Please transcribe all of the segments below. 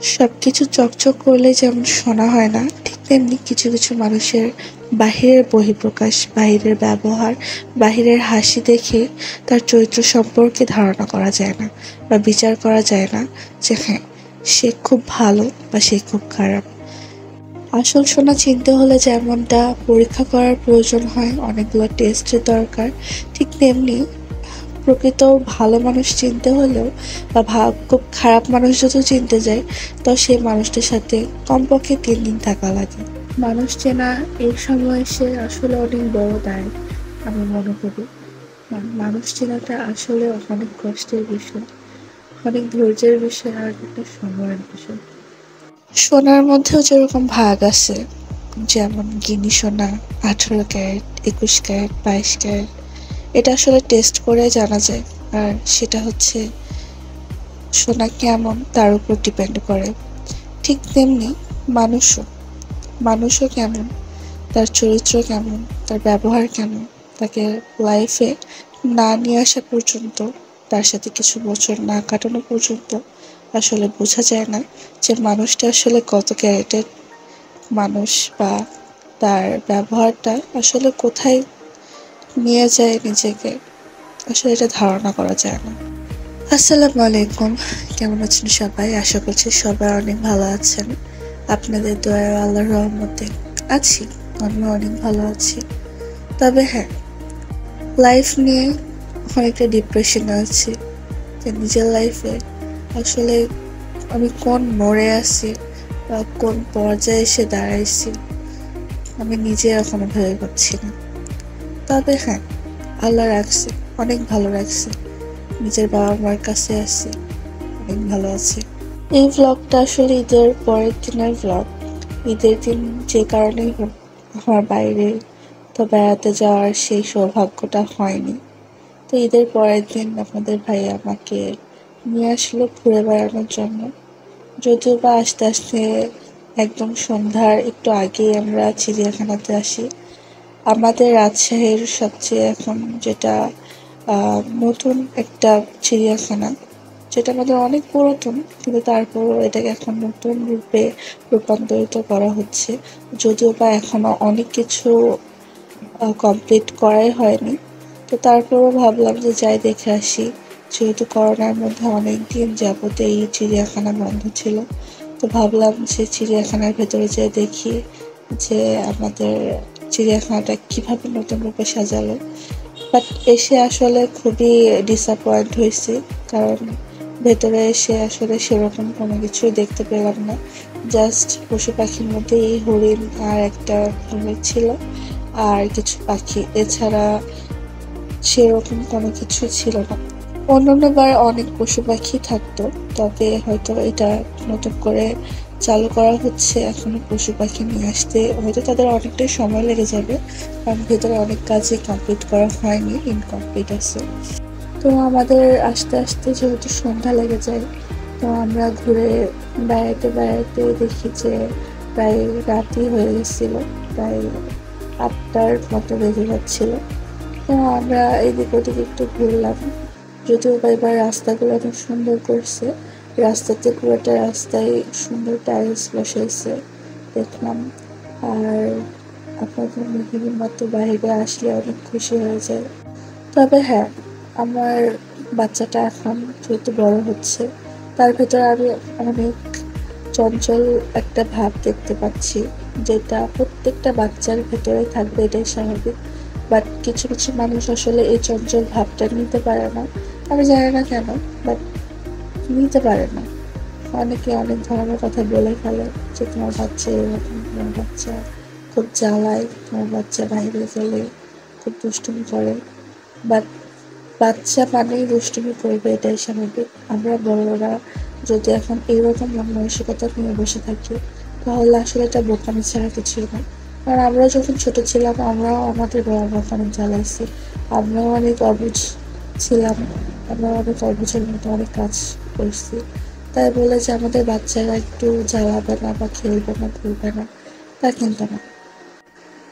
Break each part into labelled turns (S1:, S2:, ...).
S1: সবকিছু চকচক করলে যেমন শোনা হয় না, ঠিক তেমনি কিছু কিছু মানুষের বাহিরের বহিঃপ্রকাশ, বাহিরের ব্যবহার, বাহিরের হাসি দেখে তার চরিত্র সম্পর্কে ধারণা করা যায় না বা বিচার করা যায় না যে হ্যাঁ, সে খুব ভালো বা সে খুব খারাপ। আসল সোনা চিনতে হলে যেমনটা পরীক্ষা করার প্রয়োজন হয়, অনেকগুলো টেস্টের দরকার, ঠিক তেমনি প্রকৃত ভালো মানুষ চিনতে হলেও বা খুব খারাপ মানুষ যদি চিনতে যায়, তো সেই মানুষটার সাথে কমপক্ষে 3 দিন থাকা লাগে। মানুষ চেনা এই সময় এসে আসলে অনেক বড় দায় আমি মনে করি। মানুষ চেনাটা আসলে অনেক কষ্টের বিষয়, অনেক ধৈর্যের বিষয় আর একটা সময়ের বিষয়। সোনার মধ্যেও যেরকম ভাগ আছে, যেমন গিনি সোনা, 18 ক্যারেট, 21 ক্যারেট, 22 ক্যারেট, এটা আসলে টেস্ট করে জানা যায়। আর সেটা হচ্ছে সোনা কেমন তার উপর ডিপেন্ড করে। ঠিক তেমনি মানুষও মানুষও কেমন, তার চরিত্র কেমন, তার ব্যবহার কেমন, তাকে লাইফে না নিয়ে আসা পর্যন্ত, তার সাথে কিছু বছর না কাটানো পর্যন্ত আসলে বোঝা যায় না যে মানুষটা আসলে কত ক্যারেটের মানুষ, বা তার ব্যবহারটা আসলে কোথায় নিয়ে যায় নিজেকে, আসলে এটা ধারণা করা যায় না। আসসালামু আলাইকুম, কেমন আছেন সবাই? আশা করছি সবাই অনেক ভালো আছেন। আপনাদের দয়া ও আল্লাহর রহমতে আছি, আমি অনেক ভালো আছি। তবে হ্যাঁ, লাইফ নিয়ে অনেকটা ডিপ্রেশনে আছি যে নিজের লাইফে আসলে আমি কোন মোড়ে আছি বা কোন পর্যায়ে এসে দাঁড়াইছি, আমি নিজে এখনো ভেবে পাচ্ছি না। তবে হ্যাঁ, আল্লাহ রাখছে, অনেক ভালো রাখছে। নিজের বাবা মার কাছে আছি, অনেক ভালো আছি। এই ভ্লগটা আসলে ঈদের পরের দিনের ভ্লগ। ঈদের দিন যে কারণেই হোক, আমার বাইরে তো বেড়াতে যাওয়ার সেই সৌভাগ্যটা হয়নি। তো ঈদের পরের দিন আপনাদের ভাই আমাকে নিয়ে আসলো ঘুরে বেড়ানোর জন্য। যদিও বা আস্তে আস্তে একদম সন্ধ্যার একটু আগেই আমরা চিড়িয়াখানাতে আসি। আমাদের রাজশাহীর সবচেয়ে এখন যেটা নতুন একটা চিড়িয়াখানা, যেটা আমাদের অনেক পুরাতন, কিন্তু তারপরও এটাকে এখন নতুন রূপে রূপান্তরিত করা হচ্ছে। যদিও বা এখনো অনেক কিছু কমপ্লিট করাই হয়নি, তো তারপরও ভাবলাম যে যাই দেখে আসি। যেহেতু করোনার মধ্যে অনেক দিন যাবত এই চিড়িয়াখানা বন্ধ ছিল, তো ভাবলাম যে চিড়িয়াখানার ভেতরে যেয়ে দেখি যে আমাদের চিড়িয়াখানাটা কিভাবে নতুন রূপে সাজালো। বাট এসে আসলে খুবই ডিসঅ্যাপয়েন্ট হয়েছি, কারণ ভেতরে এসে আসলে সেরকম কোনো কিছুই দেখতে পেলাম না। জাস্ট পশু পাখির মধ্যে এই হরিণ আর একটা কুমির ছিল, আর কিছু পাখি, এছাড়া সেরকম কোনো কিছু ছিল না। অন্যান্যবার অনেক পশু পাখি থাকতো, তবে হয়তো এটা নতুন করে চালু করা হচ্ছে, এখনো পশু পাখি নিয়ে আসতে হয়তো তাদের অনেকটাই সময় লেগে যাবে, কারণ ভেতরে অনেক কাজই কমপ্লিট করা হয়নি, ইনকমপ্লিট আছে। তো আমাদের আস্তে আস্তে যেহেতু সন্ধ্যা লেগে যায়, তো আমরা ঘুরে বেড়াতে বেড়াতে দেখি যে প্রায় রাতই হয়ে গেছিল, প্রায় 8টার মতো বেজে যাচ্ছিল। তো আমরা এদিক ওদিক একটু ঘুরলাম। যদিও বা এবার রাস্তাগুলো অনেক সুন্দর করছে, রাস্তাতে পুরোটা রাস্তায় সুন্দর টাইলস বসাইছে দেখলাম। আর আপনাদের মেহেদির মতো বাইরে আসলে অনেক খুশি হয়ে যায়। তবে হ্যাঁ, আমার বাচ্চাটা এখন যেহেতু বড় হচ্ছে, তার ভেতরে আমি অনেক চঞ্চল একটা ভাব দেখতে পাচ্ছি, যেটা প্রত্যেকটা বাচ্চার ভেতরে থাকবে, এটাই স্বাভাবিক। বাট কিছু কিছু মানুষ আসলে এই চঞ্চল ভাবটা নিতে পারে না, আমি জানি না কেন, বাট নিতে পারে না। অনেকে অনেক ধরনের কথা বলে ফেলে যে তোমার বাচ্চা এরকম, তোমার বাচ্চা খুব জ্বালায়, তোমার বাচ্চা বাইরে গেলে খুব দুষ্টুমি করে। বাট বাচ্চা মানেই দুষ্টুমি করবে, এটাই স্বাভাবিক। আমরা বড়রা যদি এখন এইরকম মন মানসিকতা নিয়ে বসে থাকি, তাহলে আসলে এটা বোকামি ছাড়া কিছুই না। কারণ আমরা যখন ছোট ছিলাম, আমরাও আমাদের বাবা মাকে অনেক জ্বালাইছি, আমরাও অনেক অবুঝ ছিলাম, আমরা অনেক অবুঝের মতো অনেক কাজ করছি। তাই বলে যে আমাদের বাচ্চারা একটু জ্বালাবে না বা খেলবে না ঘুরবে না, তা কিন্তু না।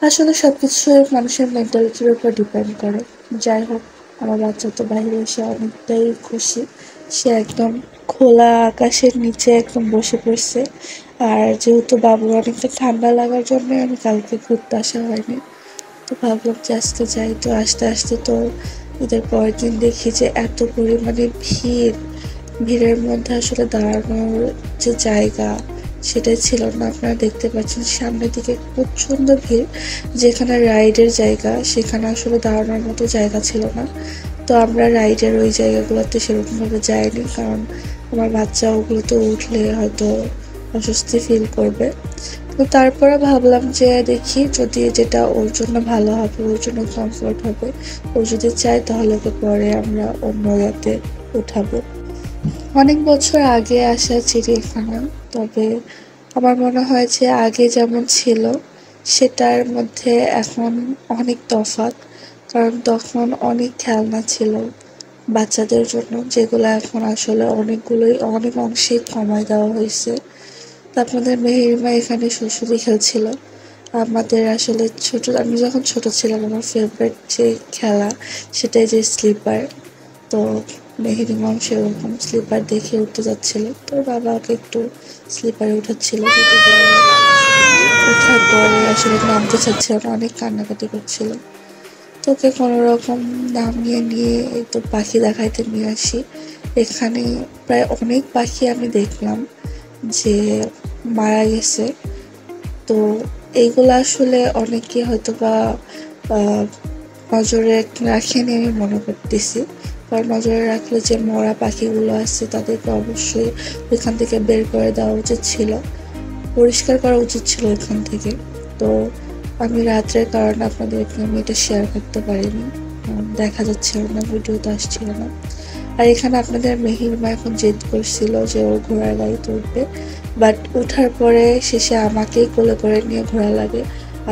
S1: আসলে সবকিছু মানুষের মেন্টালিটির উপর ডিপেন্ড করে। যাই হোক, আমার বাচ্চা তো বাইরে এসে অনেকটাই খুশি, সে একদম খোলা আকাশের নিচে একদম বসে পড়ছে। আর যেহেতু বাবুর অনেকটা ঠান্ডা লাগার জন্য আমি কালকে ঘুরতে আসা হয়নি। তো ভাবলাম যে আজকে যাই। তো আসতে আসতে তো ঈদের পরের দিন দেখি যে এত পরিমাণে ভিড়ের মধ্যে আসলে দাঁড়ানোর যে জায়গা সেটাই ছিল না। আপনারা দেখতে পাচ্ছেন সামনের দিকে প্রচণ্ড ভিড়, যেখানে রাইডের জায়গা সেখানে আসলে দাঁড়ানোর মতো জায়গা ছিল না। তো আমরা রাইডের ওই জায়গাগুলোতে সেরকমভাবে যাইনি, কারণ আমার বাচ্চা ওগুলোতে উঠলে হয়তো অস্বস্তি ফিল করবে। তো তারপরে ভাবলাম যে দেখি যদি যেটা ওর জন্য ভালো হবে, ওর জন্য কমফোর্ট হবে, ও যদি চায় তাহলে ওকে পরে আমরা অন্য ইয়াতে উঠাবো। অনেক বছর আগে আসা চিড়িয়াখানা, তবে আমার মনে হয় যে আগে যেমন ছিল সেটার মধ্যে এখন অনেক তফাৎ। কারণ তখন অনেক খেলনা ছিল বাচ্চাদের জন্য, যেগুলো এখন আসলে অনেক অংশেই কমায় দেওয়া হয়েছে। তো আপনাদের মেহেরিমা এখানে শুশুরি খেলছিল। আমাদের আসলে আমি যখন ছোট ছিলাম আমার ফেভারিট যে খেলা সেটাই যে স্লিপার। তো মেহেরিমাও সেরকম স্লিপার দেখে উঠতে যাচ্ছিল, তো বাবা ওকে একটু স্লিপারে উঠাচ্ছিল, যদি ওঠার পরে আসলে নামতে চাচ্ছিল না, অনেক কান্নাকাটি করছিল। তো ওকে কোনো রকম নামিয়ে নিয়ে এই তো পাখি দেখাইতে নিয়ে আসি। এখানে প্রায় অনেক পাখি আমি দেখলাম যে মারা গেছে। তো এইগুলো আসলে অনেকে হয়তো বা নজরে রাখেনি আমি মনে করতেছি। কারণ নজরে রাখলে যে মরা পাখিগুলো আছে তাদেরকে অবশ্যই ওইখান থেকে বের করে দেওয়া উচিত ছিল, পরিষ্কার করা উচিত ছিল ওইখান থেকে। তো আমি রাত্রের কারণে আপনাদেরকে আমি এটা শেয়ার করতে পারিনি, দেখা যাচ্ছিল না, ভিডিওতে আসছিল না। আর এখানে আপনাদের মেহিরমা এখন জেদ করছিল যে ও ঘোড়ার গাড়িতে উঠবে, বাট উঠার পরে শেষে আমাকেই কোলে করে নিয়ে ঘোরা লাগে।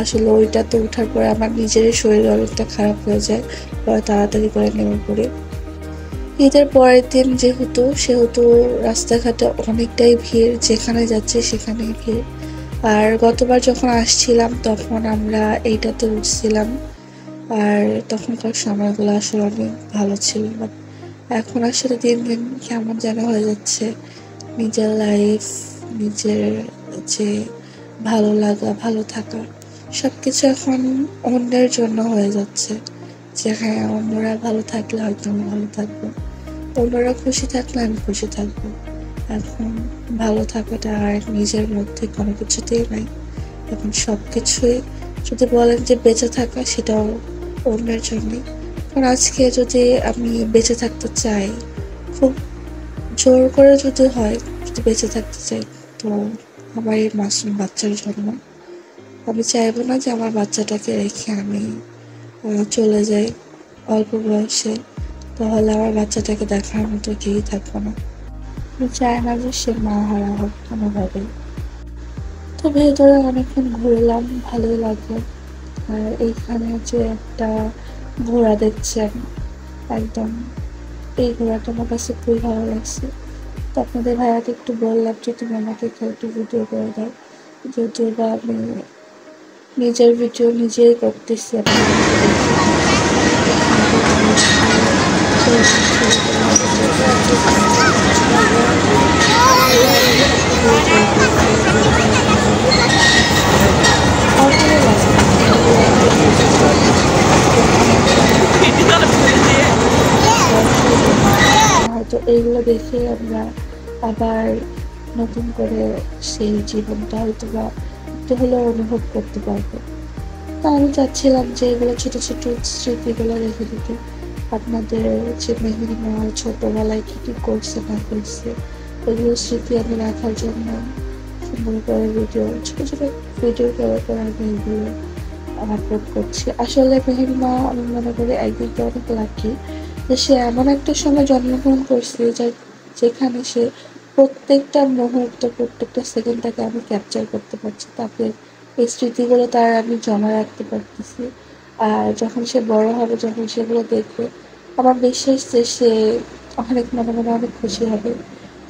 S1: আসলে ওইটা তো উঠার পরে আমার নিজেরই শরীর অনেকটা খারাপ হয়ে যায়, পরে তাড়াতাড়ি করে নেমে পড়ি। ঈদের পরের দিন সেহেতু রাস্তাঘাটে অনেকটাই ভিড়, যেখানে যাচ্ছে সেখানেই ভিড়। আর গতবার যখন আসছিলাম তখন আমরা এইটাতে উঠছিলাম, আর তখনকার সময়গুলো আসলে অনেক ভালো ছিল। বাট এখন আসলে দিন দিন কেমন যেন হয়ে যাচ্ছে, নিজের লাইফ, নিজের যে ভালো লাগা, ভালো থাকা সব কিছু এখন অন্যের জন্য হয়ে যাচ্ছে। যে হ্যাঁ, অন্যরা ভালো থাকলে হয়তো আমি ভালো থাকবো, অন্যরা খুশি থাকলে আমি খুশি থাকবো। এখন ভালো থাকাটা আর নিজের মধ্যে কোনো কিছুতেই নাই। এখন সব কিছুই যদি বলেন যে বেঁচে থাকা, সেটাও অন্যের জন্যই। কারণ আজকে যদি আমি বেঁচে থাকতে চাই, খুব জোর করে যদি হয়, যদি বেঁচে থাকতে চাই, তো আমার এই মাসুম বাচ্চার জন্য। আমি চাইবো না যে আমার বাচ্চাটাকে রেখে আমি চলে যাই অল্প বয়সে, তাহলে আমার বাচ্চাটাকে দেখার মতো কেউই থাকবো না। আমি চাই না যে সে মা হারা হোক কোনোভাবেই। তো ভেতরে অনেকক্ষণ ঘুরলাম, ভালোই লাগলো। আর এইখানে যে একটা ঘোড়া দেখছেন, একদম এই ঘোড়াটা আমার কাছে খুবই ভালো লাগছে। তো আপনাদের ভাইয়াকে একটু বললাম যে তুমি আমাকে একটু ভিডিও করে দাও, যদিও বা আমি নিজের ভিডিও নিজেই করতেছি আপনাদেরকে হয়তো এইগুলো দেখে আমরা আবার নতুন করে সেই জীবনটা হয়তো বা একটু হলেও অনুভব করতে পারবো। তা আমি চাচ্ছিলাম যে এগুলো ছোট ছোট স্মৃতিগুলো রেখে দিতে, আপনাদের যে মেহেরিমা ছোটবেলায় কি কি করছে না করছে এগুলো স্মৃতি আমি রাখার জন্য সুন্দর করে ছোট ছোট ভিডিও করে আমি এগুলো আপলোড করছি। আসলে মেহেরিমা আমি মনে করি একদিকে অনেক লাকি যে সে এমন একটা সময় জন্মগ্রহণ করছে যেখানে সে প্রত্যেকটা মুহূর্ত, প্রত্যেকটা সেকেন্ডটাকে আমি ক্যাপচার করতে পারছি, তাকে এই স্মৃতিগুলো তার আমি জমা রাখতে পারতেছি। আর যখন সে বড় হবে, যখন সেগুলো দেখবে, আমার বিশ্বাস যে সে অনেক মনে মনে অনেক খুশি হবে।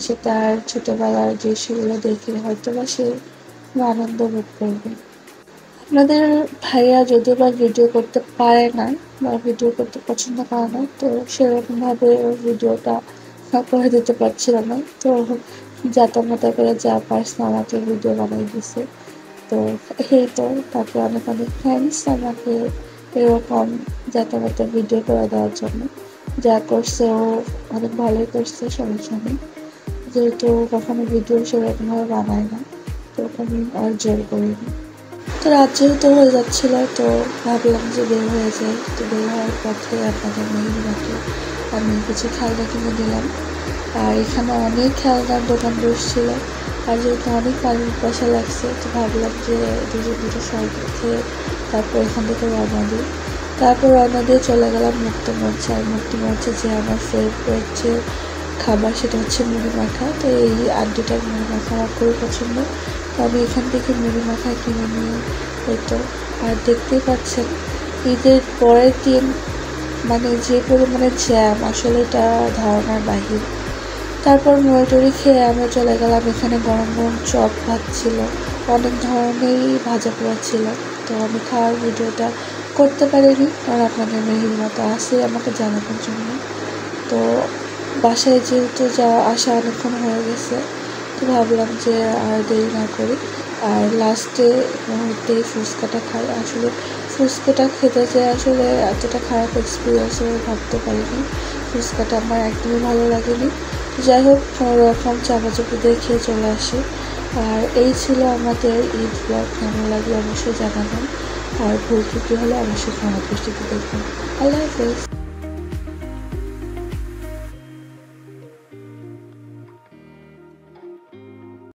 S1: সে তার ছোটবেলার দৃশ্যগুলো দেখে হয়তো বা সে আনন্দ বোধ করবে। আপনাদের ভাইয়া যদিও বা ভিডিও করতে পারে না বা ভিডিও করতে পছন্দ করে না, তো সেরকমভাবে ওর ভিডিওটা পরে দিতে পারছিল না, তো জাতামাতা করে যা পারছে আমাকে ভিডিও বানাই দিছে। তো এই তো, তাকে অনেক অনেক থ্যাঙ্কস আমাকে এরকম জাতামাতা ভিডিও করে দেওয়ার জন্য। যা করছে ও অনেক ভালোই করছে, সমস্যা নেই, যেহেতু কখনো ভিডিও সেরকমভাবে বানায় না, তো আমি আর জোর করিনি। তো রাত যেহেতু হয়ে যাচ্ছিল, তো ভাবলাম যে বের হয়ে যাই। তো বের হওয়ার পথে আপনাদের মেহিমাকে আমি কিছু খেলনা কিনে দিলাম। আর এখানে অনেক খেলনার দোকান বসছিল, আর যেহেতু অনেক পানির পিপাসা লাগছে, তো ভাবলাম যে দুটো শরবত খেয়ে তারপর এখান থেকে রওনা দিই। তারপর রওনা দিয়ে চলে গেলাম মুক্ত মঞ্চে। আর মুক্ত মঞ্চে যে আমার ফেভারিট যে খাবার, সেটা হচ্ছে মুড়ি মাখা। তো এই আড্ডিটার মুড়ি মাখা আমার খুবই পছন্দ। তো আমি এখান থেকে মুড়ি মাখা কিনে নিয়ে হতো। আর দেখতেই পাচ্ছেন ঈদের পরের দিন মানে যে পরিমাণে জ্যাম, আসলে এটা ধারণার বাহির। তারপর মুড়ি খেয়ে আমরা চলে গেলাম, এখানে গরম গরম চপ ভাত ছিল, অনেক ধরনেরই ভাজা পোড়া ছিল। তো আমি খাওয়ার ভিডিওটা করতে পারিনি, কারণ আপনাদের মেহির মতো আসে আমাকে জানানোর জন্য। তো বাসায় যেহেতু আসা অনেকক্ষণ হয়ে গেছে, তো ভাবলাম যে আর দেরি না করি, আর লাস্টে মুহূর্তেই ফুচকাটা খাই। আসলে ফুচকাটা খেতে যে আসলে এতটা খারাপ এক্সপিরিয়েন্স ভাবতে পারিনি। ফুচকাটা আমার একদমই ভালো লাগেনি। যাই হোক, কোনোরকম চাপাচুপি দিয়ে খেয়ে চলে আসি। আর এই ছিল আমাদের ঈদ ব্লগ। কেমন লাগলো অবশ্যই জানাবেন, আর ভুল ত্রুটি হলে অবশ্যই ক্ষমা দৃষ্টিতে দেখবেন। আল্লাহ হাফেজ।